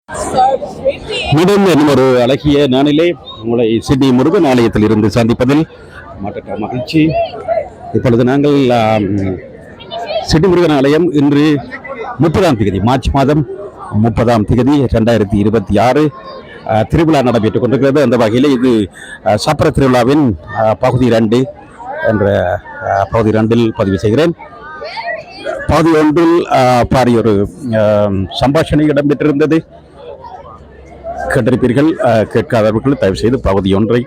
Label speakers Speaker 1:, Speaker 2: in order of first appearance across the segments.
Speaker 1: மீண்டும் இன்னும் ஒரு அழகிய நாளிலே உங்களை சிட்னி முருகன் ஆலயத்தில் இருந்து சந்திப்பதில் மற்ற மகிழ்ச்சி. இப்பொழுது நாங்கள் சிட்னி முருகன் ஆலயம் இன்று 30ஆம் தேதி மார்ச் மாதம் 30ஆம் தேதி 2026 திருவிழா நடைபெற்றுக் கொண்டிருக்கிறது. அந்த வகையில் இது சப்பர திருவிழாவின் பகுதி 2 என்ற பகுதி 2 பதிவு செய்கிறேன். பகுதி 1 பாரிய ஒரு சம்பாஷணை இடம்பெற்றிருந்தது. கேட்டிருப்பீர்கள். கேட்காதவர்கள் தயவு செய்து பகுதி 1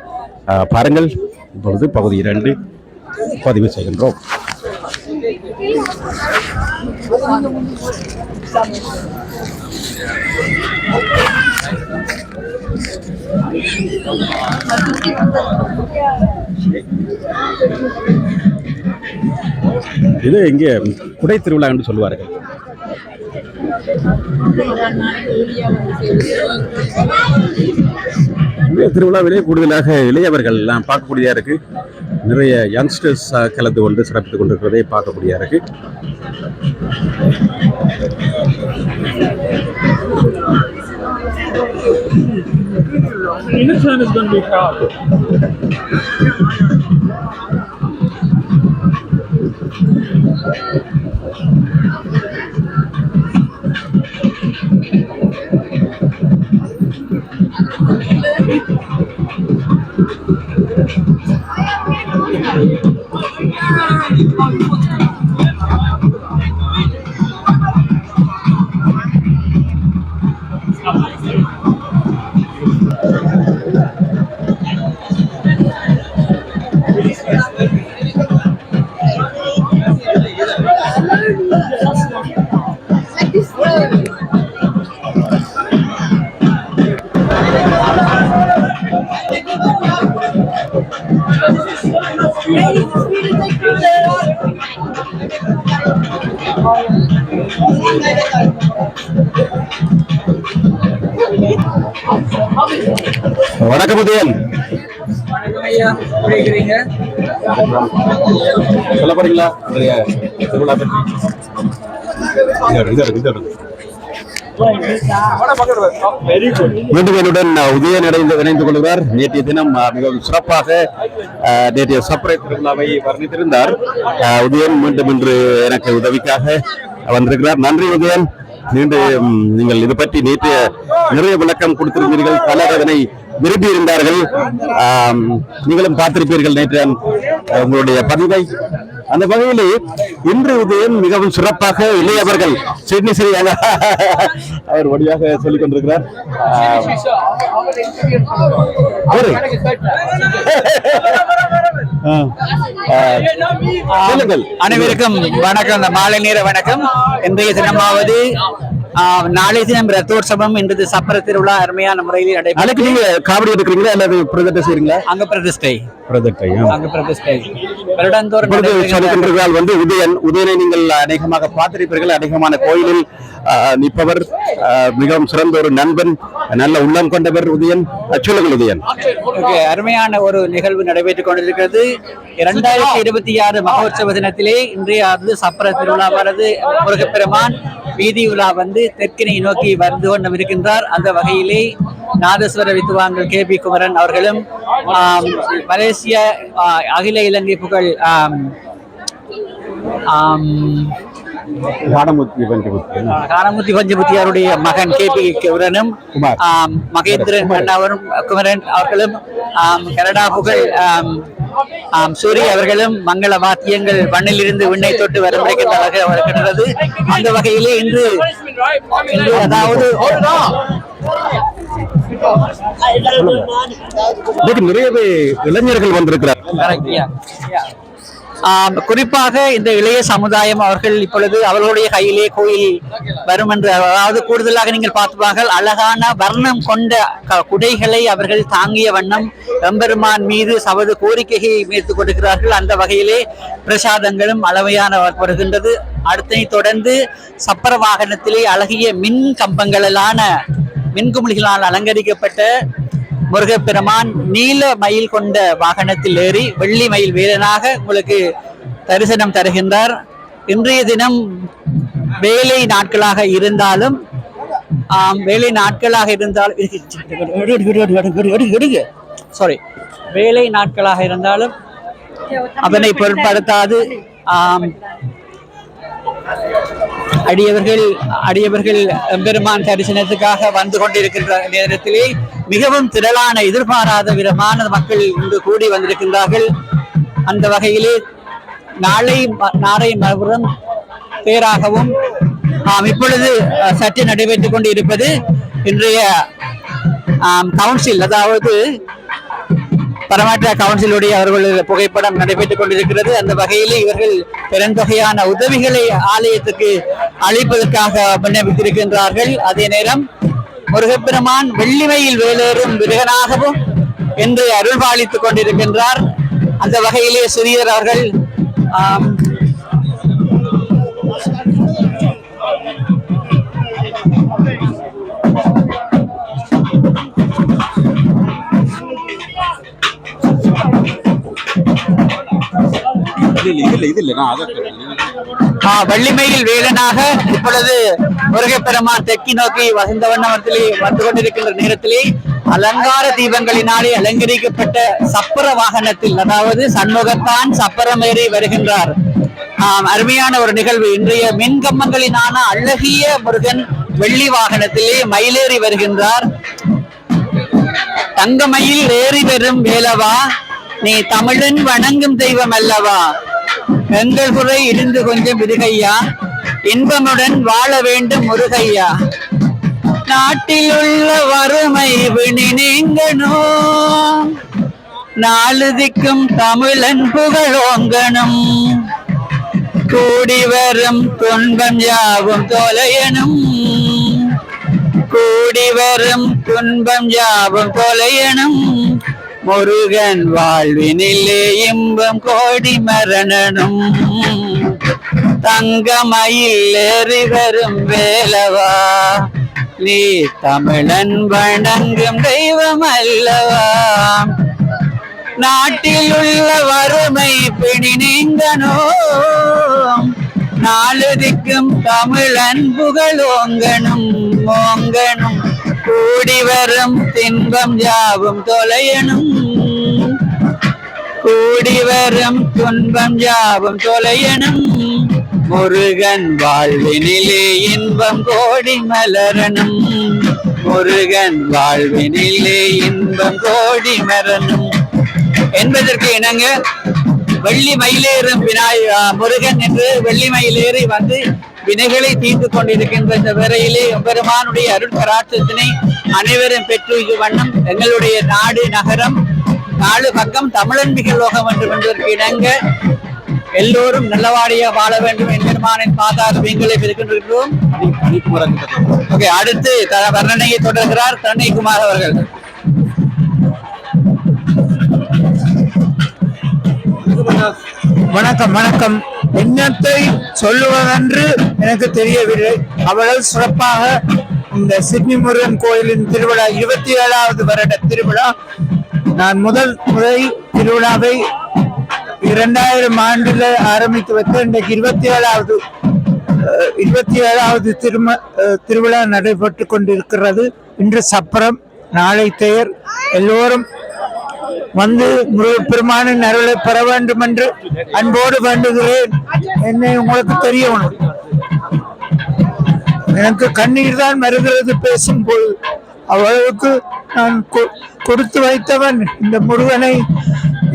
Speaker 1: பாருங்கள். இப்பொழுது பகுதி 2 பதிவு செய்கின்றோம். இது இங்கே குடை திருவிழா என்று சொல்லுவார்கள். திருவிழாவிலே கூடுதலாக இளையவர்கள் எல்லாம் பார்க்கக்கூடியதா இருக்கு. நிறைய யங்ஸ்டர்ஸ் கலந்து கொண்டு சிறப்பித்துக் கொண்டிருக்கிறதை பார்க்கக்கூடியதா இருக்கு. வணக்கம் உதயன். சொல்ல போறீங்களா திருவிழா பற்றி? மீண்டும் என்னுடன் உதயன் இணைந்து கொள்கிறார். நேற்றைய தினம் மிகவும் சிறப்பாக நேற்றைய சப்பரை திருவிழாவை வர்ணித்திருந்தார் உதயன். மீண்டும் இன்று எனக்கு உதவிக்காக வந்திருக்கிறார். நன்றி உதயன். நீங்கள் இது பற்றி நேற்றைய நிறைய விளக்கம் கொடுத்திருந்தீர்கள். பலர் அதனை விரும்பி இருந்தார்கள். நீங்களும் பார்த்திருப்பீர்கள் நேற்று உங்களுடைய பதிவை. அந்த வகையிலே இன்று உதயம் மிகவும் சிறப்பாக இளையவர்கள் சிட்னி சரியாக அவர் வழியாக சொல்லிக் கொண்டிருக்கிறார்.
Speaker 2: அனைவருக்கும் வணக்கம். மாலை நேர வணக்கம். இன்றைய தினமாவது நாளை தினம் ரத்தோற்சவம் என்றது சப்பர திருவிழா அருமையான முறையில் நடைபெறும்.
Speaker 1: நீங்க காவடி எடுக்கிறீங்களா அல்லது பிரதிஷ்டை செய்றீங்களா?
Speaker 2: அங்க பிரதிஷ்டை
Speaker 1: வந்து உதயனை நீங்கள் அநேகமாக பார்த்திருப்பீர்கள். அநேகமான கோயிலில் நிற்பவர், மிகவும் சிறந்த ஒரு நண்பன், நல்ல உள்ளம் கொண்டவர் உதயன். சொல்லுங்கள் உதயன்.
Speaker 2: அருமையான ஒரு நிகழ்வு நடைபெற்றுக் கொண்டிருக்கிறது. 2026 மகோற்சவ தினத்திலே இன்றைய சப்பர திருவிழாவானது முருகப்பெருமான் வீதி உலா வந்து தெற்கினை நோக்கி வந்து கொண்டு இருக்கின்றார். அந்த வகையிலே நாதஸ்வர வித்துவான்கள் KP குமரன் அவர்களும் மலேசிய அகில இலங்கை புகழ் காரமுத்தி பஞ்சமுத்தியாருடைய மகன் KP குமரனும் மகேந்திரன் அண்ணாவரும் குமரன் அவர்களும் கனடா புகழ் சூரிய அவர்களும் மங்கள வாத்தியங்கள் மண்ணிலிருந்து விண்ணை தொட்டு வருகின்றது. அந்த வகையிலே இன்று அதாவது
Speaker 1: நிறையவே இளைஞர்கள் வந்திருக்கிறார்.
Speaker 2: குறிப்பாக இந்த இளைய சமுதாயம் அவர்கள் இப்பொழுது அவர்களுடைய கையிலே கோயில் வரும் என்று, அதாவது கூடுதலாக நீங்கள் பார்த்துப்பார்கள், அழகான வர்ணம் கொண்ட குடைகளை அவர்கள் தாங்கிய வண்ணம் எம்பெருமான் மீது சவது கோரிக்கையை மேற்கொண்டு கொடுக்கிறார்கள். அந்த வகையிலே பிரசாதங்களும் அளவையான வருகின்றது. அடுத்த தொடர்ந்து சப்பர வாகனத்திலே அழகிய மின் கம்பங்களான மின்குமிழிகளால் அலங்கரிக்கப்பட்ட முருகப்பெருமான் நீல மயில் கொண்ட வாகனத்தில் ஏறி வெள்ளி மயில் வீரனாக உங்களுக்கு தரிசனம் தருகின்றார். இன்றைய தினம் வேலை நாட்களாக இருந்தாலும் வேலை நாட்களாக இருந்தாலும் சாரி வேலை நாட்களாக இருந்தாலும் அதனை பொருட்படுத்தாது அடியவர்கள் எம்பெருமான் தரிசனத்துக்காக வந்து கொண்டிருக்கின்ற நேரத்திலே மிகவும் திரளான எதிர்பாராத விதமான மக்கள் இங்கு கூடி வந்திருக்கின்றார்கள். அந்த வகையிலே நாளை மறுபுறம் பேராகவும் இப்பொழுது சற்று நடைபெற்றுக் கொண்டு இருப்பது இன்றைய கவுன்சில், அதாவது பரமாற்ற கவுன்சிலுடைய அவர்கள் புகைப்படம் நடைபெற்றுக் கொண்டிருக்கிறது. அந்த வகையிலே இவர்கள் பெருந்தொகையான உதவிகளை ஆலயத்துக்கு அளிப்பதற்காக விண்ணப்பித்திருக்கின்றார்கள். அதே நேரம் முருகப்பெருமான் வெள்ளிமையில் வேலேறும் விருகனாகவும் என்று அருள்பாலித்துக் கொண்டிருக்கின்றார். அந்த வகையிலே சிறியர் அவர்கள் வள்ளிமையில் வேலனாக இப்பொழுது முருகப்பெருமான் தெற்கி நோக்கி வசந்த வண்ணத்திலே வந்து கொண்டிருக்கின்ற நேரத்திலே அலங்கார தீபங்களினாலே அலங்கரிக்கப்பட்ட சப்பர வாகனத்தில், அதாவது சண்முகத்தான் சப்பரமேறி வருகின்றார். அருமையான ஒரு நிகழ்வு. இன்றைய மின்கம்பங்களினான அழகிய முருகன் வெள்ளி வாகனத்திலே மயிலேறி வருகின்றார். தங்கமயில் ஏறி வரும் வேலவா, நீ தமிழன் வணங்கும் தெய்வம் அல்லவா, எங்கள் குறை இருந்து கொஞ்சம் விருகையா, இன்பமுடன் வாழ வேண்டும் முருகையா, நாட்டில் உள்ள வறுமை வினி நீங்கனோ, நாலு திக்கும் தமிழன் புகழோங்கனும், கூடி வரும் துன்பம் யாவும் தொலையனும், கூடி வரும் துன்பம் யாவும் தொலையனும், முருகன் வாழ்வினிலே இன்பம் கோடி மரணனும், தங்கமயில் ஏறி வரும் வேலவா, நீ தமிழன் வணங்கும் தெய்வம் அல்லவா, நாட்டில் உள்ள வறுமை பிணி நீங்கனோ, நாலு திக்கும் தமிழன் புகழோங்கனும் ஓங்கனும், கூடி வரும் தின்பம் யாவும் தொலையனும், கூடி வரும் துன்பம் யாவும் தொலையனும், முருகன் வாழ்வினிலே இன்பம் கோடி மலரனும், முருகன் வாழ்வினிலே இன்பம் கோடி மலரனும் என்பதற்கு இணங்க வெள்ளி மயிலேறும் முருகன் என்று வெள்ளி மயிலேறி வந்து வினைகளை தீர்த்து கொண்டிருக்கின்ற இந்த வேளையிலே எம்பெருமானுடைய அருள் கராட்சத்தினை அனைவரும் பெற்று வண்ணம் எங்களுடைய நாடு நகரம் நாலு பக்கம் தமிழன் மிகலோகம் என்று என்பதற்கு இணங்க எல்லோரும் நல்லவாடியா வாழ வேண்டும் எம்பெருமானின் பாதார வீங்களை இருக்கின்றோம். அடுத்து வர்ணனையை தொடர்கிறார் தரணிக்குமார் அவர்கள்.
Speaker 3: வணக்கம் வணக்கம். என்னத்தை சொல்லுவதென்று எனக்கு தெரியவில்லை. அவ்வளவு சிறப்பாக இந்த சிட்னி முருகன் கோயிலின் திருவிழா 27வது வருட திருவிழா. நான் முதல் முறை திருவிழாவை 2000 ஆண்டுல ஆரம்பித்து வைத்த இன்றைக்கு 27வது திருவிழா நடைபெற்று கொண்டிருக்கிறது. இன்று சப்பரம், நாளை தேர். எல்லோரும் வந்து முருகப்பெருமானின் அருளை பெற வேண்டும் என்று அன்போடு வேண்டுகிறேன். என்னை உங்களுக்கு தெரியணும், எனக்கு கண்ணீர் தான் வருகிறது பேசும்போது. அவ்வளவுக்கு நான் கொடுத்து வைத்தவன் இந்த முருகனை.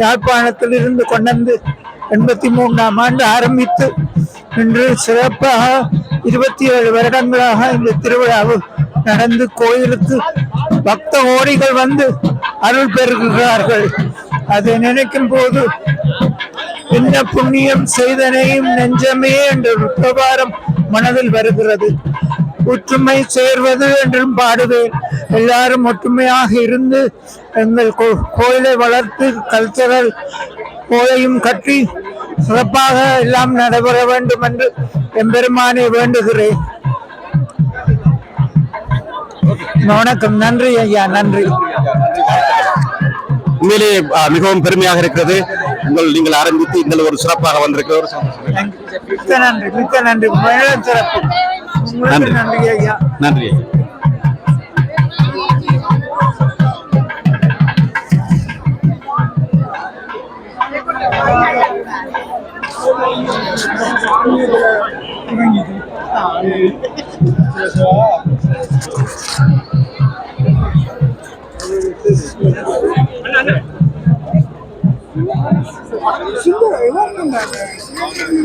Speaker 3: யாழ்ப்பாணத்தில் இருந்து கொண்டு 83ஆம் ஆண்டு ஆரம்பித்து இன்று சிறப்பாக 27 வருடங்களாக இந்த திருவிழாவு நடந்து கோயிலுக்கு பக்த கோடிகள் வந்து அருள் பெறுகிறார்கள். அதை நினைக்கும் போது என்ன புண்ணியம் செய்தனையும் நெஞ்சமே என்ற பிரபாரம் மனதில் வருகிறது. ஒற்றுமை சேர்வது என்றும் பாடுவேன். எல்லாரும் ஒற்றுமையாக இருந்து எங்கள் கோயிலை வளர்த்து கல்ச்சரல் கோயிலையும் கட்டி சிறப்பாக எல்லாம் நடைபெற வேண்டும் என்று எம்பெருமானை வேண்டுகிறேன். வணக்கம். நன்றி ஐயா, நன்றி.
Speaker 1: உண்மையிலே மிகவும் பெருமையாக இருக்கிறது. நீங்கள் ஆரம்பித்து இந்த ஒரு சிறப்பாக வந்திருக்கிற
Speaker 3: மிக்க நன்றி, மிக்க நன்றி. சிறப்பு. நன்றி ஐயா, நன்றி.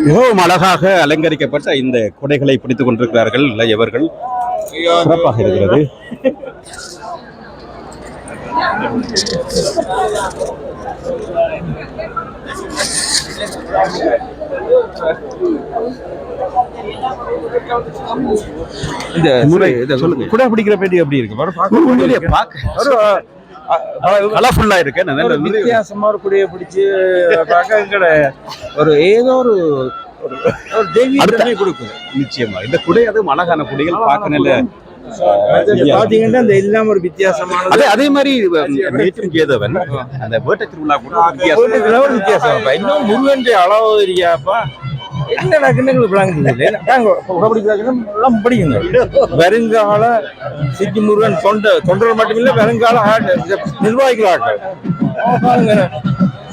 Speaker 1: மிகவும் அழகாக அலங்கரிக்கப்பட்ட இந்த குடைகளை பிடித்துக் கொண்டிருக்கிறார்கள் இளையவர்கள். சிறப்பாக இருக்கிறது. இந்த முறை குடை பிடிக்கிற பேட்டி எப்படி இருக்கு? கலர்ஃபுல்லா இருக்கு.
Speaker 4: வித்தியாசமா ஒரு குடையை பிடிச்சு பார்க்க ஒரு ஏதோ ஒரு கொடுக்கும்.
Speaker 1: நிச்சயமா இந்த குடை அது அழகான குடைகள் பார்க்க நல்ல
Speaker 4: பாத்தீங்கன்னா இந்த எல்லாம் ஒரு வித்தியாசமான
Speaker 1: அதே மாதிரி நேற்றும் கேதவன் அந்த வேட்டை திருவிழா கூட
Speaker 4: வித்தியாசம். இன்னும் முருகன் அளவு இருக்கியாப்பா என்னடா கிண்ணங்களுக்கு படிக்குங்க. வருங்கால சிக்கி முருகன் தொண்டர்கள் மட்டுமில்லை, வருங்கால நிர்வாகிகள் ஆட்கள்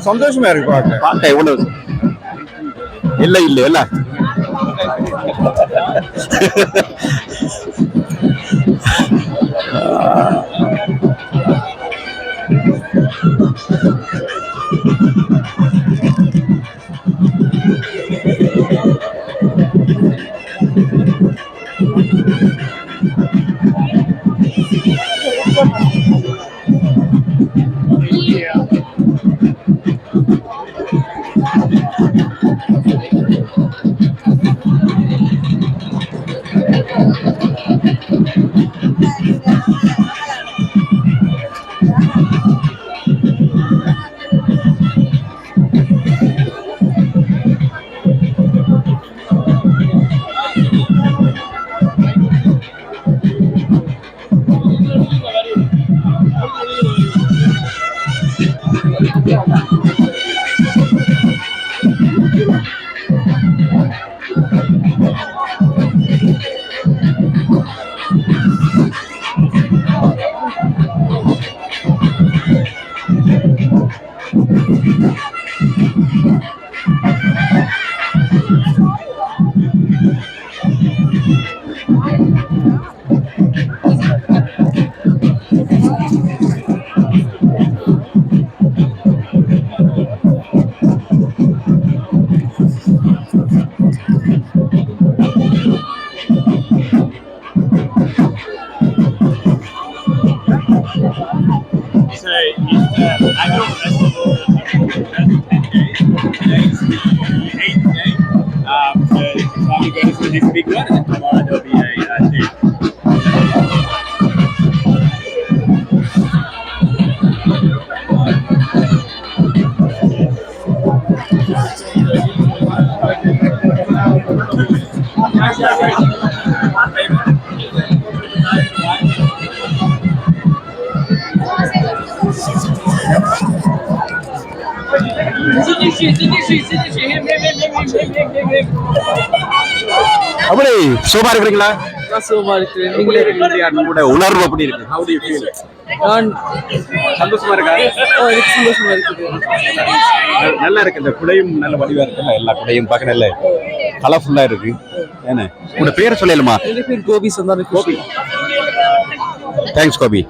Speaker 4: சந்தோஷமா இருக்கு
Speaker 1: பார்க்க. எவ்வளவு இல்லை இல்ல அப்படி சோபா இருக்கிறீங்களா? உணர்வு அப்படி இருக்கு. How do you feel? சந்தோஷமா இருக்கா?
Speaker 5: சந்தோஷமா இருக்குது.
Speaker 1: நல்லா இருக்கு. இந்த குடையும் நல்ல வடிவா இருக்குல்ல, எல்லா குடையும் பார்க்க நல்ல கலர்ஃபுல்லா இருக்கு. என்ன உங்க பேரை சொல்லலாமா?
Speaker 5: என் பேர் Gopi Santhana.
Speaker 1: Gopi. Thanks Gopi.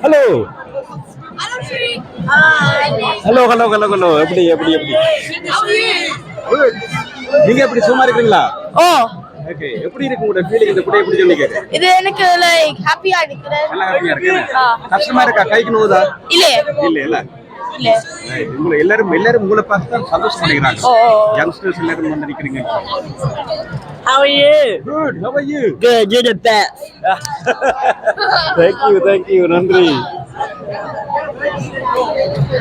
Speaker 1: Hello hello hello hello hello எப்படி எப்படி எப்படி நீங்க எப்படி சும்மா இருக்கீங்களா?
Speaker 6: Oh
Speaker 1: okay. எப்படி இருக்கு உங்க ஃபீலிங்? இந்த குடை எப்படி சொன்னீங்க?
Speaker 6: இது எனக்கு லைக் ஹாப்பியா இருக்கிறேன்.
Speaker 1: நல்லா ஹாப்பியா இருக்கேன். கஷ்டமா இருக்கா? கைக்கு நோவுதா?
Speaker 6: இல்ல
Speaker 1: இல்ல இல்ல
Speaker 6: இல்ல.
Speaker 1: உங்களை எல்லாரும் உங்களை பார்த்து தான் சந்தோஷம் பண்ணிக்கிறாங்க. யங்ஸ்டர்ஸ் எல்லாரும் வந்து நிக்கிறீங்க.
Speaker 6: How are you?
Speaker 1: Good. How are you?
Speaker 6: Good. You're the best.
Speaker 1: Thank you. நன்றி.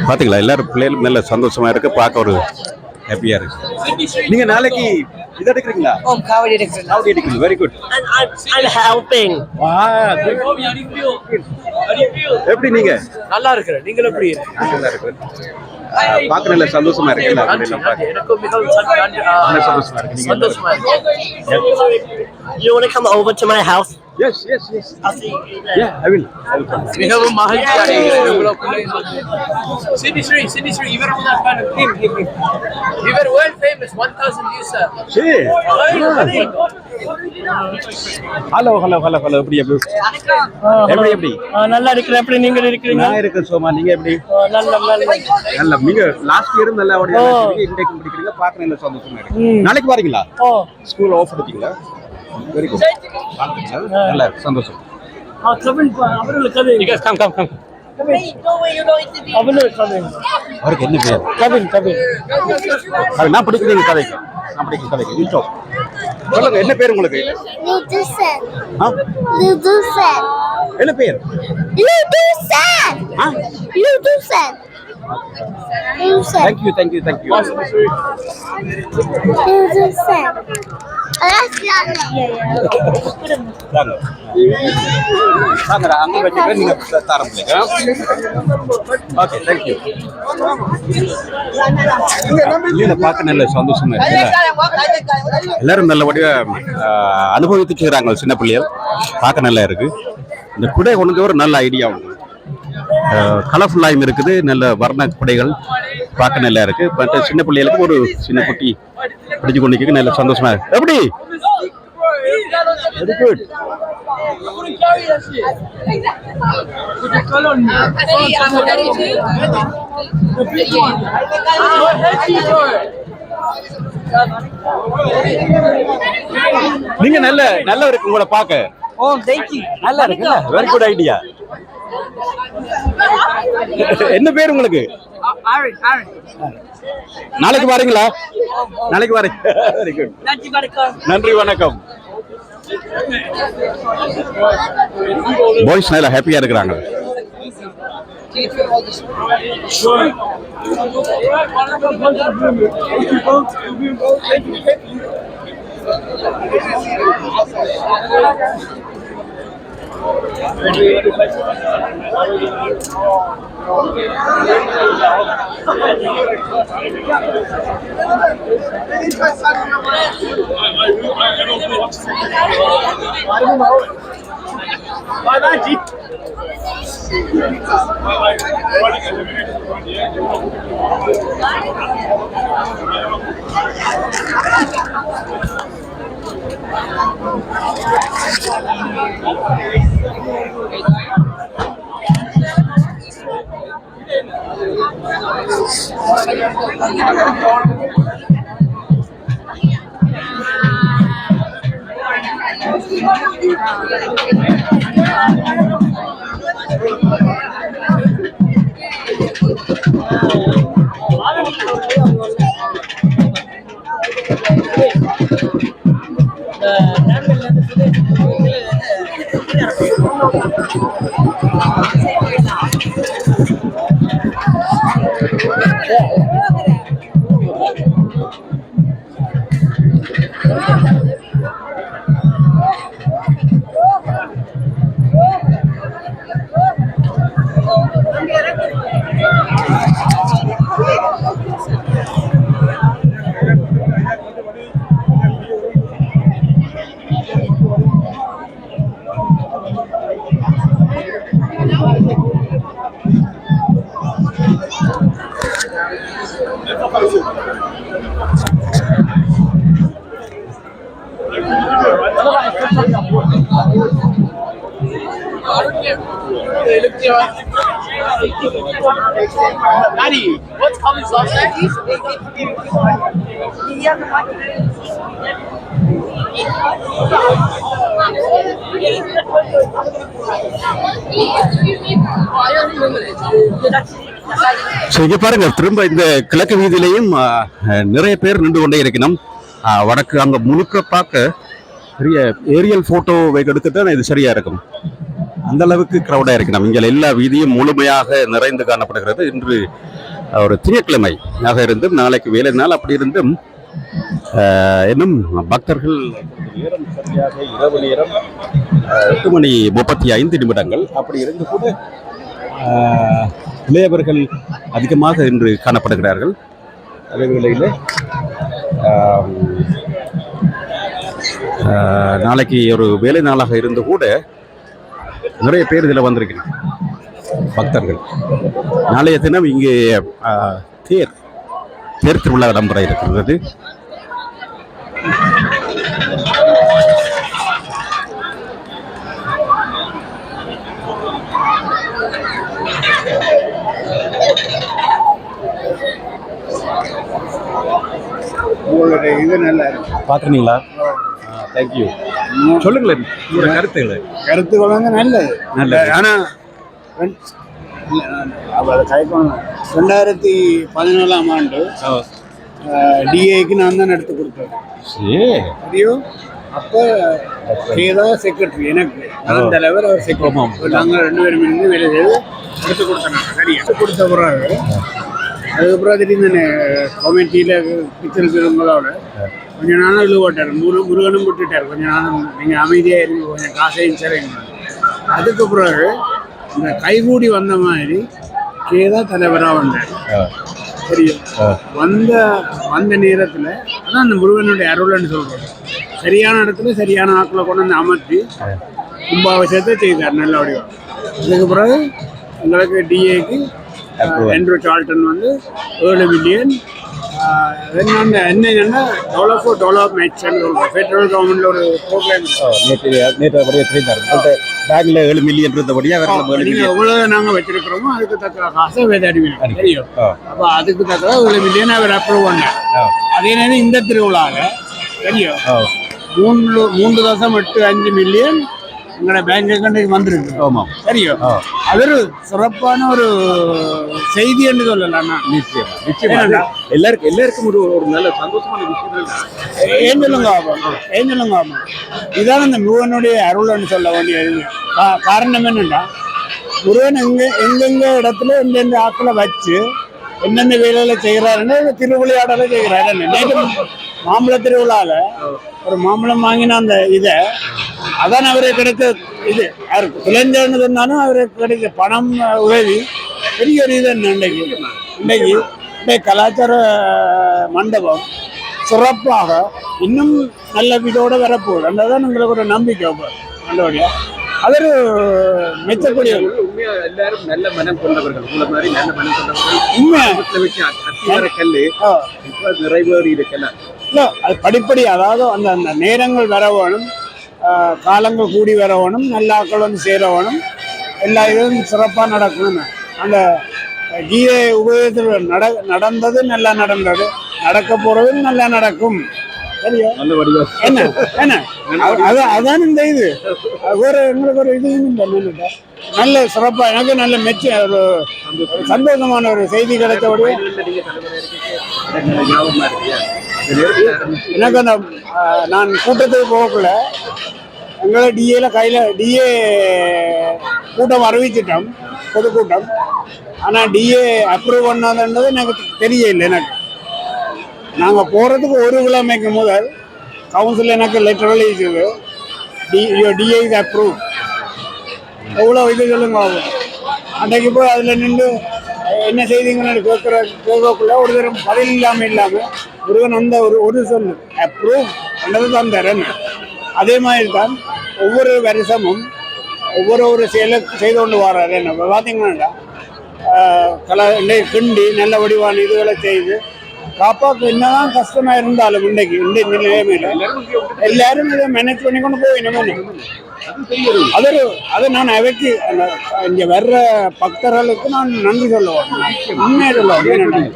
Speaker 1: பாத்தீங்களா, எல்லாரும் பிள்ளைகளும் நல்ல சந்தோஷமா இருக்கு, பார்க்க ஒரு ஹாப்பியா இருக்கு. நீங்க நாளைக்கு இது எடுக்கிறீங்களா?
Speaker 6: காவடி எடுக்கிறேன்.
Speaker 1: காவடி எடுக்கிறீங்க. Very good.
Speaker 6: I'm helping.
Speaker 1: எப்படி நீங்க?
Speaker 5: நல்லா இருக்கிறேன். நீங்கள் எப்படி இருக்கீங்க?
Speaker 1: நல்லா இருக்கு. பார்க்க நல்ல சந்தோஷமா இருக்கு.
Speaker 5: எனக்கும் மிகவும்
Speaker 1: சந்தோஷமா இருக்கு.
Speaker 5: சந்தோஷமா இருக்கு.
Speaker 6: You want to come over to my house?
Speaker 1: Yes, yes, yes. Yeah, I will.
Speaker 5: மிகவும் மகிழ்ச்சி அடைகிறேன் உங்களுக்குள்ளே Sydney Sri இவர் இவர் world famous 1000 views sir
Speaker 1: Hey. Hello. எப்படி எப்படி
Speaker 6: நல்லா இருக்கிறேன். எப்படி நீங்க இருக்கிறீங்க?
Speaker 1: நான் இருக்கேன் சோமா, நீங்க எப்படி? நல்ல நீங்க லாஸ்ட் இயர் நல்ல ஓடியா இன்டேக் முடிக்கிறீங்க, பார்க்கறேன் நல்ல சந்தோஷமா இருக்கு. நாளைக்கு வரீங்களா? ஸ்கூல் ஆஃப் எடுத்தீங்களா? Very good. நல்ல சந்தோஷம்.
Speaker 6: கவின் அவர்கள் கவின்.
Speaker 1: You guys come. அவருக்கு என்ன பேர்? கவின். அது நான் படிக்கிறேன் கதைக்கு. நீச்சோ. சொல்லுங்க என்ன பேர் உங்களுக்கு?
Speaker 7: Ludusan.
Speaker 1: ஆ?
Speaker 7: Ludusan.
Speaker 1: என்ன பேர்?
Speaker 7: Ludusan.
Speaker 1: Ah?
Speaker 7: Ludusan. Ludusan.
Speaker 1: Thank you.
Speaker 7: Ludusan.
Speaker 1: வாங்க அங்க வச்சுக்கிறேன், நீங்க ஆரம்பிங்க. Okay, thank you. இல்ல பார்க்க நல்ல சந்தோஷமா இருக்கு. எல்லாரும் நல்லபடியா அனுபவித்து செய்கிறாங்க. சின்ன பிள்ளைகள் பார்க்க நல்லா இருக்கு. இந்த குடை கொண்டு ஒரு நல்ல ஐடியா உண்டு. கலர்ஃபுல்லாயும் இருக்குது, நல்ல வர்ண குடைகள் பார்க்க நல்லா இருக்கு. பட் சின்ன பிள்ளைகளுக்கு ஒரு சின்ன குட்டி பிடிச்சு கொண்டு நல்ல சந்தோஷமா இருக்கு. எப்படி? Very good. நீங்க நல்ல இருக்கு உங்களை பார்க்க. நல்லா இருக்கு. Very good idea. என்ன பேர் உங்களுக்கு? நாளைக்கு வரீங்களா? நாளைக்கு வரேன். Very good. நன்றி, வணக்கம். பாய்ஸ் நல்லா ஹாப்பியா இருக்கிறாங்க.
Speaker 5: Daddy, what's Colin's last name?
Speaker 1: இங்க பாருங்க, திரும்ப இந்த கிழக்கு வீதியிலையும் நிறைய பேர் நின்று கொண்டே இருக்கணும். வடக்கு அங்க முழுக்க பார்க்க பெரிய ஏரியல் போட்டோ எடுத்துட்டா இது சரியா இருக்கும். அந்த அளவுக்கு கிரௌடா இருக்கணும். இங்கே எல்லா வீதியும் முழுமையாக நிறைந்து காணப்படுகிறது. இன்று ஒரு திங்கட்கிழமை இருந்தும் நாளைக்கு வேலை நாள். அப்படி இருந்தும் இன்னும் பக்தர்கள் நேரம் சரியாக இரவு நேரம் 8:35 அப்படி இருந்து கூட இளையவர்கள் அதிகமாக இன்று காணப்படுகிறார்கள். அதே வேளையில் நாளைக்கு ஒரு வேலை நாளாக இருந்து கூட நிறைய பேர் இதில் வந்திருக்கிறீங்க பக்தர்கள். நாளைய தினம் இங்கே தேர் திருவிழா இடம்பெற இருக்கிறது.
Speaker 3: உங்களுடைய இது நல்லா இருக்கு.
Speaker 1: பார்க்குறீங்களா? தேங்க்யூ. சொல்லுங்களேன் உங்களோட கருத்துக்களை.
Speaker 3: கருத்துக்கள் வந்து நல்லது
Speaker 1: நல்லது.
Speaker 3: ஆனால் அவர் கைக்கணும் 2017ஆம் ஆண்டு டிஏக்கு நான் தான் எடுத்து கொடுத்தேன். ஐயோ அப்போ கேதா செக்ரட்டரி, எனக்கு நான் தலைவர், அவர் செக்ரட்டரி. நாங்கள் 2 பேரும் இருந்து வேலை செய்து எடுத்து கொடுத்தேன். சரி, எடுத்து கொடுத்த பிறகு அதுக்கப்புறம் திடீர்னு கமிட்டியில் பிக்சர் பெருங்களோட கொஞ்ச நாளும் இழுவட்டார். முருகனும் விட்டுட்டார். கொஞ்ச நாளும் நீங்கள் அமைதியாக இருந்து கொஞ்சம் காசையும் சரிங்க. அதுக்கு பிறகு இந்த கைகூடி வந்த மாதிரி கேதா தலைவராக வந்தார். தெரியும் வந்த நேரத்தில் அதான் அந்த முருகனுடைய அருள்னு சொல்கிறோம். சரியான இடத்துல சரியான ஆட்களை கொண்டு வந்து அமர்த்தி கும்பாபிஷேகத்தை செய்தார் நல்ல வடிவம். அதுக்கு பிறகு எங்களுக்கு டிஏக்கு ஆண்ட்ரூ சால்டன் வந்து 7 மில்லியன். என்னன்னா டெவலப்மெண்ட் ஃபெடரல் கவர்மெண்ட்ல ஒரு ப்ரோக்ராம்
Speaker 1: பேங்க்ல 7 மில்லியன் இருந்தபடியாக
Speaker 3: எவ்வளவு நாங்கள் வச்சிருக்கிறோமோ அதுக்கு தக்க காசை வேதாடிவிடும். தெரியும். அப்போ அதுக்கு தக்க 7 மில்லியன் அவர் அப்ரூவ் பண்ணார். அதே நேரம் இந்த திருவிழாவில் தெரியும் 3.85 மில்லியன் எங்களோட பேங்க் அக்கௌண்ட்டுக்கு வந்துருக்கு.
Speaker 1: ஆமாம்,
Speaker 3: தெரியும். அது ஒரு சிறப்பான ஒரு செய்தி என்று சொல்லலாம்.
Speaker 1: நிச்சயமா எல்லாருக்கும் ஒரு நல்ல சந்தோஷமான விஷயம்.
Speaker 3: ஏன் சொல்லுங்க ஆமாம். இதான் இந்த முருகனுடைய அருள்னு சொல்ல வேண்டியது. காரணம் என்னன்னா முருகன் எங்கெங்க இடத்துல எந்தெந்த ஆக்களை வச்சு என்னென்ன வேலையில செய்கிறாருன்னு திருவிளையாடல செய்கிறாரு. நேற்று மாம்பழ திருவிழாவில் ஒரு மாம்பழம் வாங்கின அந்த இதை அதான் அவருக்கு கிடைக்க இது யாருக்கு இளைஞர்னு சொன்னாலும் அவருக்கு கிடைக்க பணம் உதவி பெரிய ஒரு இது. இன்றைக்கு கலாச்சார மண்டபம் சிறப்பாக இன்னும் நல்ல வீடோட வரப்போகுது. அந்த தான் எங்களுக்கு ஒரு நம்பிக்கை நல்லபடியா. அது ஒரு மெச்சக்கூடிய
Speaker 1: எல்லாரும் நல்ல மனம் கொண்டவர்கள். உங்களை மாதிரி நல்ல மனம் கொண்டவர்கள்.
Speaker 3: உண்மை
Speaker 1: கல்லு இப்ப நிறைவேறி இருக்கலாம்.
Speaker 3: இல்லை, அது படிப்படி. அதாவது அந்த நேரங்கள் வர வேணும், காலங்கள் கூடி வர வேணும், நல்ல ஆக்கள் வந்து சேர வேணும், எல்லா இதுவும் சிறப்பாக நடக்கணும். அந்த கீதை உபயோகத்தில் நடந்தது நல்லா நடந்தது, நடக்க போறது நல்லா நடக்கும். சரியா? என்ன அதான் இந்த இது ஒரு எங்களுக்கு ஒரு இது நல்ல சிறப்பா எனக்கு நல்ல ஒரு சந்தோஷமான ஒரு செய்தி கிடைச்சபடியே எனக்கு அந்த நான் கூட்டத்துக்கு போகக்குள்ள எங்களை டிஏ கூட்டம் அறிவிச்சிட்டோம், பொதுக்கூட்டம். ஆனால் டிஏ அப்ரூவ் பண்ணாதுன்றது எனக்கு தெரியல. எனக்கு நாங்கள் போகிறதுக்கு 1 கிழமைக்கு முதல் கவுன்சில் எனக்கு லெட்டர் எழுதிச்சது, டிஏ இஸ் அப்ரூவ். எவ்வளோ இது சொல்லுங்க. அன்றைக்கு போய் அதில் நின்று என்ன செய்திங்கன்னு கேட்கக்குள்ள ஒரு தரம் பதில் இல்லாமல் முருகன் அந்த ஒரு சொல்லு அப்ரூவ் பண்ணது தான் தரேன். அதே மாதிரி தான் ஒவ்வொரு வருஷமும் ஒவ்வொரு செயலை செய்து கொண்டு வர்றாரு. என்ன பார்த்தீங்கன்னா கிண்டி நல்ல வடிவான இதுகளை செய்து காப்பாக்கு என்னதான் கஷ்டமா இருந்தாலும் இன்றைக்கு நிலைமையில எல்லாரும் இதை மேனேஜ் பண்ணி கொண்டு போயினோம். அது நான் அவைக்கு இங்க வர்ற பக்தர்களுக்கு நான் நன்றி சொல்லுவேன், உண்மையை சொல்லுவேன்.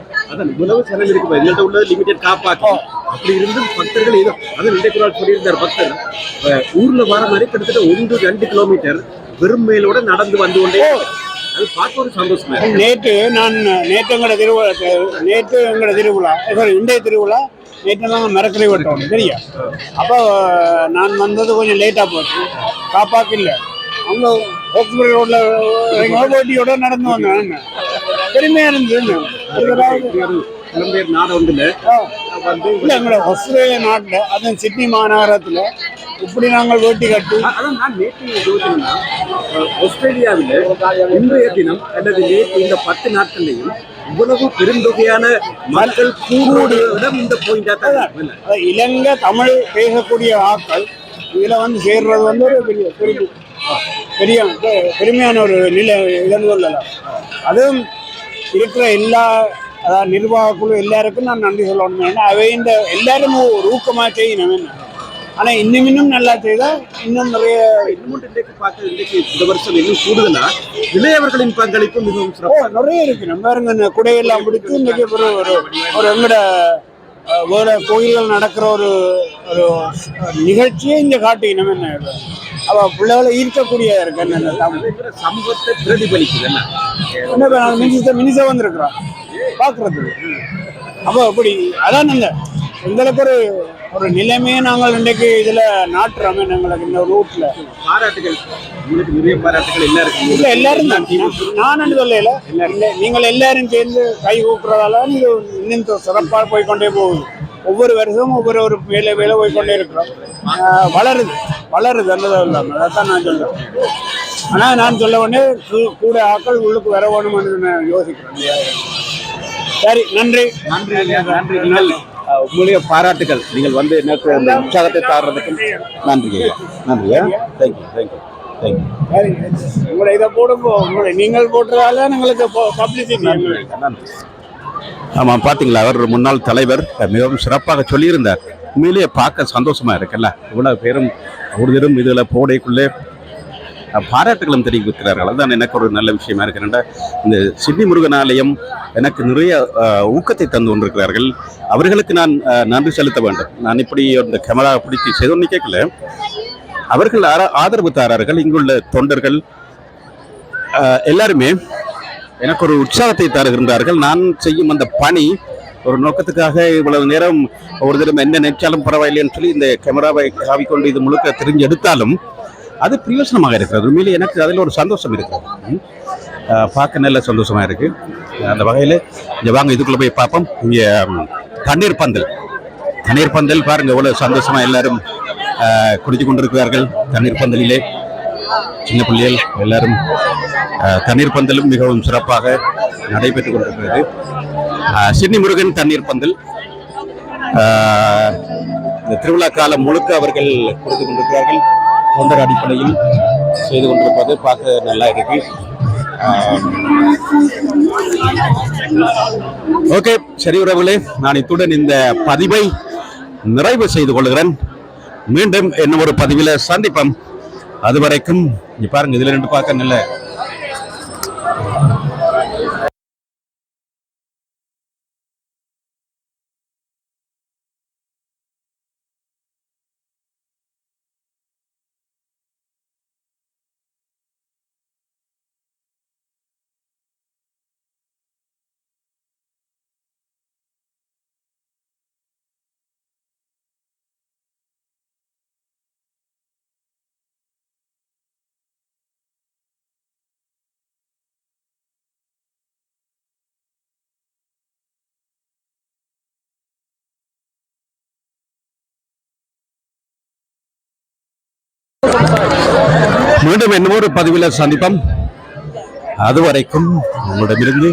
Speaker 1: உணவு செலவு இருக்கு எங்கள்கிட்ட உள்ள லிமிடெட் காப்பாக்கும். அப்படி இருந்து பக்தர்கள் ஏதோ அதான் இன்றைக்கு சொல்லியிருந்தார். பக்தர் ஊர்ல வர மாதிரி கிட்டத்தட்ட 1-2 கிலோமீட்டர் வெறும் மேலோட நடந்து வந்து கொண்டே அது பார்க்க ஒரு சந்தோஷமா.
Speaker 3: நேற்று எங்களோட திருவிழா இன்றைய திருவிழா நேற்று நாங்கள் மரக்கரை வட்டோம். சரியா? அப்போ நான் வந்தது கொஞ்சம் லேட்டாக போச்சு. காப்பாக்கு இல்லை, அவங்க ஹோஸ்பிட்டல் ரோட்ல போட்டியோட நடந்து வந்தேன். பெருமையா இருந்தது.
Speaker 1: நாடு ஒன்றுல
Speaker 3: இல்லை எங்களோட ஆஸ்திரேலியா நாட்டில் அதுவும் சிட்னி மாநகரத்தில் இப்படி நாங்கள் வேட்டி கட்டி
Speaker 1: அதான் நான் நேற்று ஆஸ்திரேலியாவில் இன்றைய தினம் அல்லது நேற்று இந்த 10 நாட்கள்லையும் இவ்வளவு பெருந்தொகையான மக்கள் கூடிய இடம் இந்த பாயிண்டா தான்.
Speaker 3: இலங்கை தமிழ் பேசக்கூடிய ஆட்கள் இதுல வந்து சேர்றது வந்து ஒரு பெரிய பெரிய பெரிய பெருமையான ஒரு நிலை இழந்து கொள்ளலாம். அதுவும் இருக்கிற எல்லா அதாவது நிர்வாக குழு எல்லாருக்கும் நான் நன்றி சொல்லணும். ஏன்னா அவை இந்த எல்லாரும் ஒரு ஊக்கமாக செய்யணும். என்ன ஆனால் இன்னும் நல்லா செய்தால் இன்னும் நிறைய
Speaker 1: இன்றைக்கு பார்க்க இன்றைக்கு இந்த வருஷம் இன்னும் கூடுதலா இளையவர்களின் பங்களிப்பு மிகவும் சிறப்பு
Speaker 3: நிறைய இருக்கு. நம்ம பாருங்க குடையெல்லாம் பிடிச்சி இன்றைக்கு ஒரு எங்கட வேற கோயில்கள் நடக்கிற ஒரு ஒரு நிகழ்ச்சியை இங்கே காட்டிக்கணும். என்ன அவ பிள்ளைகளை ஈர்க்கக்கூடிய இருக்கு. என்ன
Speaker 1: சமூகத்தை பிரதிபலிக்குது.
Speaker 3: மினிசா வந்திருக்கிறோம் பார்க்கறதுக்கு. அப்போ அப்படி அதான் எங்களுக்கு ஒரு நிலைமையை நாங்கள் இன்றைக்கு இதுல நாட்டுறோமே. எங்களுக்கு இந்த ரூட்ல
Speaker 1: பாராட்டுகள், உங்களுக்கு நிறைய பாராட்டுகள் எல்லாருக்கும்.
Speaker 3: இல்ல எல்லாரும் தான், நான் சொல்லல, நீங்கள் எல்லாரும் சேர்ந்து கை ஊக்குறதால இது இன்னும் சிறப்பாக போய்கொண்டே போகுது. ஒவ்வொரு வருஷமும் ஒவ்வொரு வேலை போய்கொண்டே இருக்கிறோம். வளருது நல்லதாக இல்லாமல் அதான் நான் சொல்றேன். ஆனா நான் சொல்ல உடனே கூட ஆட்கள் உள்ளுக்கு வர வேணும்னு நான் யோசிக்கிறேன். சரி, நன்றி.
Speaker 1: உங்களுடைய பாராட்டுகள், நீங்கள் வந்து எனக்கு அந்த உற்சாகத்தை தாடுறதுக்கு நன்றி.
Speaker 3: உங்களை இதை போடுங்க, நீங்கள் போட்டதால எங்களுக்கு பப்ளிசிட்டி.
Speaker 1: ஆமாம், பார்த்தீங்களா, அவர் முன்னாள் தலைவர் மிகவும் சிறப்பாக சொல்லியிருந்தார். உண்மையிலேயே பார்க்க சந்தோஷமா இருக்குல்ல. இவ்வளவு பேரும் ஒருத்தரும் இதில் போடைக்குள்ளே பாராட்டுகளும் தெரிவிக்கிறார்கள். அதுதான் எனக்கு ஒரு நல்ல விஷயமா இருக்கிறேன். இந்த சிட்னி முருகன் ஆலயம் எனக்கு நிறைய ஊக்கத்தை தந்து கொண்டிருக்கிறார்கள். அவர்களுக்கு நான் நன்றி செலுத்த வேண்டும். நான் இப்படி இந்த கேமரா பிடிச்சி செய்தோன்னு கேட்கல, அவர்கள் ஆதரவு தாரார்கள். இங்குள்ள தொண்டர்கள் எல்லாருமே எனக்கு ஒரு உற்சாகத்தை தருகின்றார்கள். நான் செய்யும் அந்த பணி ஒரு நோக்கத்துக்காக இவ்வளவு நேரம் ஒரு தினம் என்ன நினைச்சாலும் பரவாயில்லைன்னு சொல்லி இந்த கேமராவை காவிக்கொண்டு இது முழுக்க தெரிஞ்சு எடுத்தாலும் அது பிரயோசனமாக இருக்கிறது. உண்மையிலே எனக்கு அதில் ஒரு சந்தோஷம் இருக்கிறது. பார்க்க நல்ல சந்தோஷமா இருக்கு. அந்த வகையில் இங்கே வாங்க, இதுக்குள்ள போய் பார்ப்போம். இங்கே தண்ணீர் பந்தல் பாருங்க, எவ்வளவு சந்தோஷமா எல்லாரும் குடிச்சு கொண்டிருக்கிறார்கள். தண்ணீர் பந்தலிலே சின்ன பிள்ளைகள் எல்லாரும் தண்ணீர் பந்தலும் மிகவும் சிறப்பாக நடைபெற்றுக் கொண்டிருக்கிறது. சிட்னி முருகன் தண்ணீர் பந்தல் இந்த திருவிழா காலம் முழுக்க அவர்கள் கொடுத்து கொண்டிருக்கிறார்கள். தொண்டர் அடிப்படையில் செய்து கொண்டிருப்பது பார்க்க நல்லா இருக்கு. ஓகே, சரி உறவுகளே, நான் இத்துடன் இந்த பதிவை நிறைவு செய்து கொள்கிறேன். மீண்டும் இன்னும் ஒரு பதிவில் சந்திப்போம். அதுவரைக்கும் பாருங்க, இதுல ரெண்டு பார்க்க நல்ல மீண்டும் இன்னொரு பதிவில் சந்திப்போம். அதுவரைக்கும் உங்களிடமிருந்து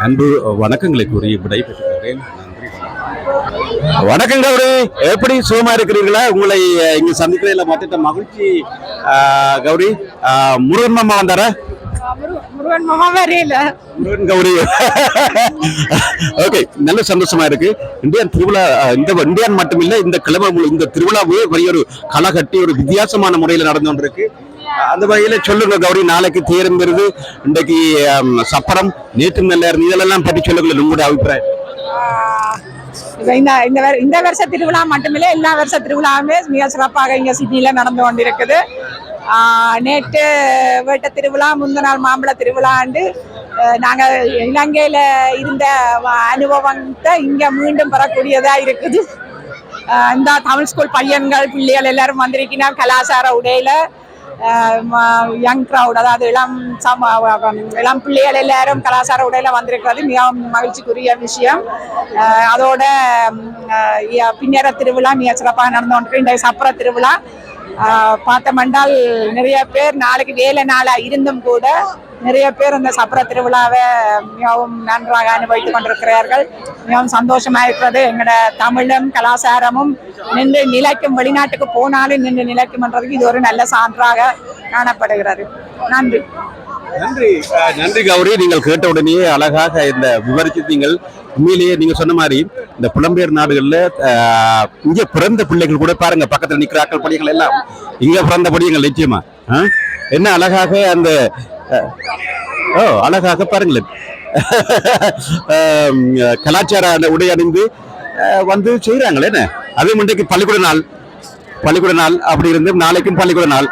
Speaker 1: அன்பு வணக்கங்களை கூறி விடைபெற்றுகிறேன். நன்றி. வணக்கம் கௌரி, எப்படி சுகமா இருக்கிறீர்களா? உங்களை இங்க சந்திக்கிறதுல மொத்த மகிழ்ச்சி. கௌரி, முருகன் மாமா வந்தாரா?
Speaker 8: முருகன் மாமா வரையில
Speaker 1: முருகன் கௌரி. ஓகே, நல்ல சந்தோஷமா இருக்கு. இந்தியன் திருவிழா, இந்தியன் மட்டும் இல்ல, இந்த கிழமை இந்த திருவிழாவே பெரிய ஒரு களை கட்டி ஒரு வித்தியாசமான முறையில் நடந்து கொண்டிருக்கு. அந்த வகையில சொல்லுங்க கௌரி, நாளைக்கு தேரும் வருது, இன்றைக்கு சப்பரம், நேற்று நல்ல இதெல்லாம் பற்றி சொல்லுங்க உங்களுடைய அபிப்பிராயம்.
Speaker 8: இந்த வருஷ திருவிழா மட்டுமில்லை, எல்லா வருஷ திருவிழாவுமே மிக சிறப்பாக இங்க சிட்னில நடந்து கொண்டிருக்குது. நேற்று வேட்ட திருவிழா, முந்தின நாள் மாம்பழ திருவிழாண்டு நாங்கள் இலங்கையில இருந்த அனுபவத்தை இங்க மீண்டும் பெறக்கூடியதா இருக்குது. இந்த தமிழ் ஸ்கூல் பையன்கள் பிள்ளைகள் எல்லாரும் வந்திருக்கிறார். கலாச்சார உடையில யங் க்ரௌட், அதாவது இளம் பிள்ளைகள் எல்லாரும் கலாச்சார உடையில வந்திருக்கிறது மிகவும் மகிழ்ச்சிக்குரிய விஷயம். அதோட பின்னேற திருவிழா மிக சிறப்பாக நடந்து கொண்டிருக்கு. இந்த சப்பர திருவிழா பார்த்தமென்றால் நிறைய பேர் நாளைக்கு வேலை நாளா இருந்தும் கூட நிறைய பேர் இந்த சப்பர திருவிழாவை மிகவும் நன்றாக அனுபவித்துக் கொண்டிருக்கிறார்கள். மிகவும் சந்தோஷமா இருக்கிறது. எங்களோட தமிழும் கலாச்சாரமும் நின்று நிலைக்கும், வெளிநாட்டுக்கு போனாலும் நின்று நிலைக்கும் என்றதுக்கு இது ஒரு நல்ல சான்றாக காணப்படுகிறது. நன்றி.
Speaker 1: நன்றி கௌரி. நீங்கள் கேட்ட உடனே அழகாக இந்த விவரிச்சிருந்தீங்கள். உண்மையிலேயே நீங்க சொன்ன மாதிரி இந்த புலம்பெயர் நாடுகள்ல இங்க பிறந்த பிள்ளைகள் கூட பாருங்க, பக்கத்துல நிற்கிறாக்கள் படிகள் எல்லாம் இங்க பிறந்த படிகள் நிச்சயமா என்ன அழகாக அந்த அழகாக பாருங்களேன் கலாச்சார அந்த உடை அணிந்து வந்து செய்யறாங்களே என்ன. அது இன்றைக்கு பள்ளிக்கூட நாள் அப்படி இருந்து நாளைக்கும் பள்ளிக்கூட நாள்,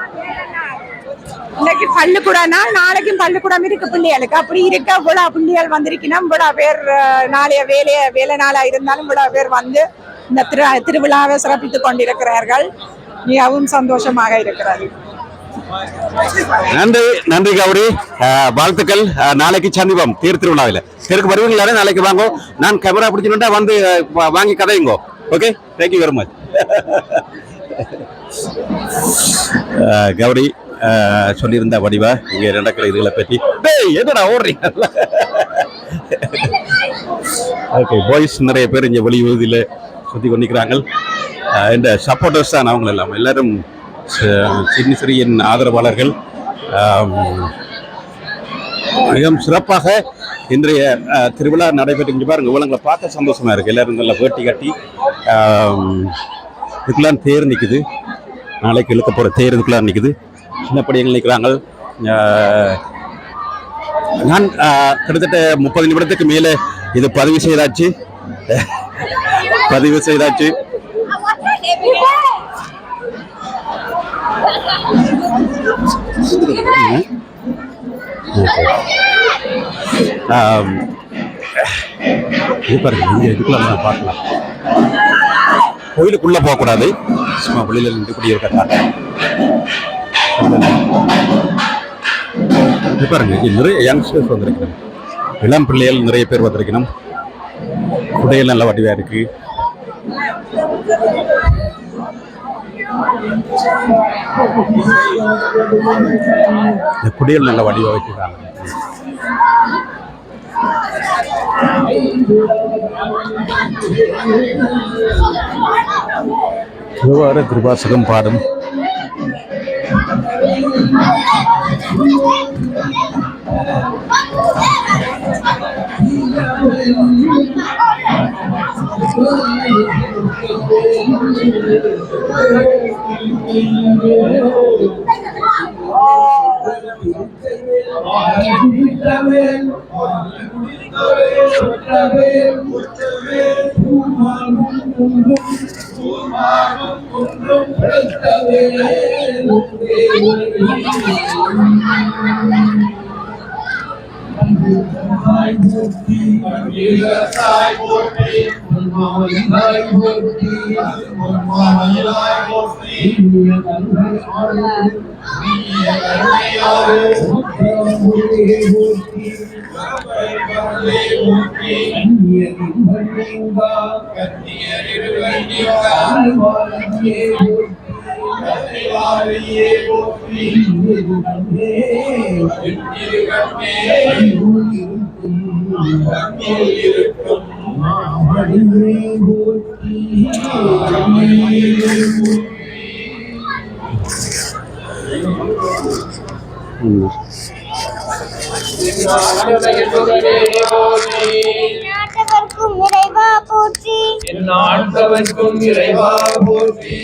Speaker 8: இன்னைக்கு பள்ளிக்கூட நாள், நாளைக்கும் பள்ளிக்கூடம் இருக்கு பிள்ளைகளுக்கு. அப்படி இருக்க இவ்வளவு பிள்ளைகள் வந்திருக்கணும். இவ்வளவு பேர் நாளைய வேலை நாளா இருந்தாலும் இவ்வளவு பேர் வந்து இந்த திருவிழாவை சிறப்பித்துக் கொண்டிருக்கிறார்கள். மிகவும் சந்தோஷமாக இருக்கிறது.
Speaker 1: நன்றி கௌரி. வாழ்த்துக்கள். நாளைக்கு சந்திப்போம் தேர் திருவிழாவில். தேருக்கு வருவீங்களா? நாளைக்கு வாங்க. நான் கேமரா பிடிச்சுட்டா வந்து வாங்கி கதையுங்கோ. Okay, thank you very much. Gowri சொல்லியிருந்த வடிவா இங்க நடக்கிற இதுகளை பற்றி என்னடா ஓடுறீங்க. ஓகே, பாய்ஸ் நிறைய பேர் இங்க வெளியுதில் சுத்தி கொண்டிருக்கிறாங்க. இந்த சப்போர்ட்டர்ஸ் தான் அவங்க எல்லாம், எல்லாரும் சின்னிசிறியின் ஆதரவாளர்கள். மிகவும் சிறப்பாக இன்றைய திருவிழா நடைபெற்று பாருங்க. இவங்களை பார்க்க சந்தோஷமா இருக்கு. எல்லாரும் நல்லா வேட்டி கட்டி இதுக்கெல்லாம் தேர் நிற்குது. நாளைக்கு இழுக்க போற தேர் இதுக்கெல்லாம் நிற்குது. சின்ன படியங்கள் நிற்கிறாங்க. நான் கிட்டத்தட்ட 30 நிமிடத்துக்கு மேலே இது பதிவு செய்தாச்சு. இதுக்குள்ள பார்க்கலாம். கோயிலுக்குள்ள போகக்கூடாது, சும்மா வெளியில நின்று இப்படி இருக்காங்க. பாருங்க, நிறைய யங்ஸ்டர்ஸ் வந்திருக்கணும், இளம் பிள்ளைகள் நிறைய பேர் வந்திருக்கணும். குடையல் நல்ல வடிவா இருக்கு. இந்த குடையல் நல்ல வடிவா வச்சிருக்காங்க. திருவார திருவாசகம் பாடும்
Speaker 7: நாட்டவர்க்கும் இறைவா போற்றி.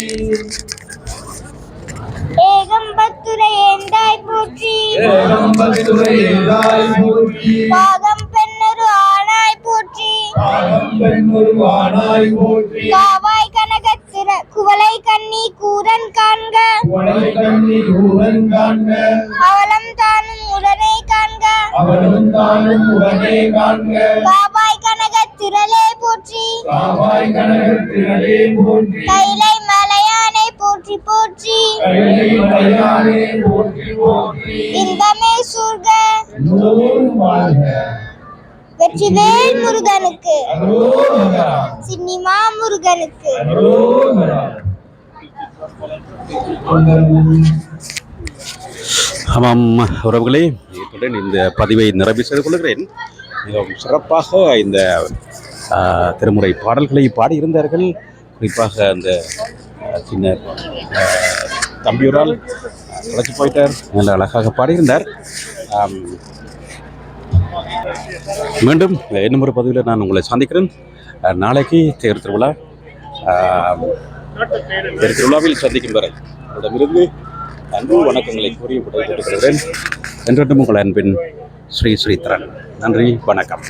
Speaker 7: ஏகம்பத்துரை ஏந்தாய் போற்றி. பாகம் பெண்ணொரு ஆனாய் போற்றி. காவாய் கனகத்திர குவளை கண்ணி கூரன் காண்க. அவலம் தானும் உடனே காண்க. காவாய் கனகத்திரளே போற்றி. கைலை மலையானை போற்றி போற்றி. இன்பமே சூழ்க. வெற்றிவேல் முருகனுக்கு, சின்னிமா முருகனுக்கு.
Speaker 1: ஆமாம் உறவுகளே, இத்துடன் இந்த பதிவை நிறைவு செய்து கொள்கிறேன். மிகவும் சிறப்பாக இந்த திருமுறை பாடல்களை பாடியிருந்தார்கள். குறிப்பாக அந்த சின்ன தம்பியூரால் தொலைச்சி போயிட்டார், நல்ல அழகாக பாடியிருந்தார். மீண்டும் இன்னும் ஒரு பதிவில் நான் உங்களை சந்திக்கிறேன். நாளைக்கு தேர் திருவிழா. தேர் திருவிழாவில் சந்திக்கும் வரை உங்களிடமிருந்து அன்பு வணக்கங்களை கூறி விடைபெற்றுக் கொள்கிறேன். என்றும் உங்கள் அன்பின் ஸ்ரீ ஸ்ரீதரன். நன்றி, வணக்கம்.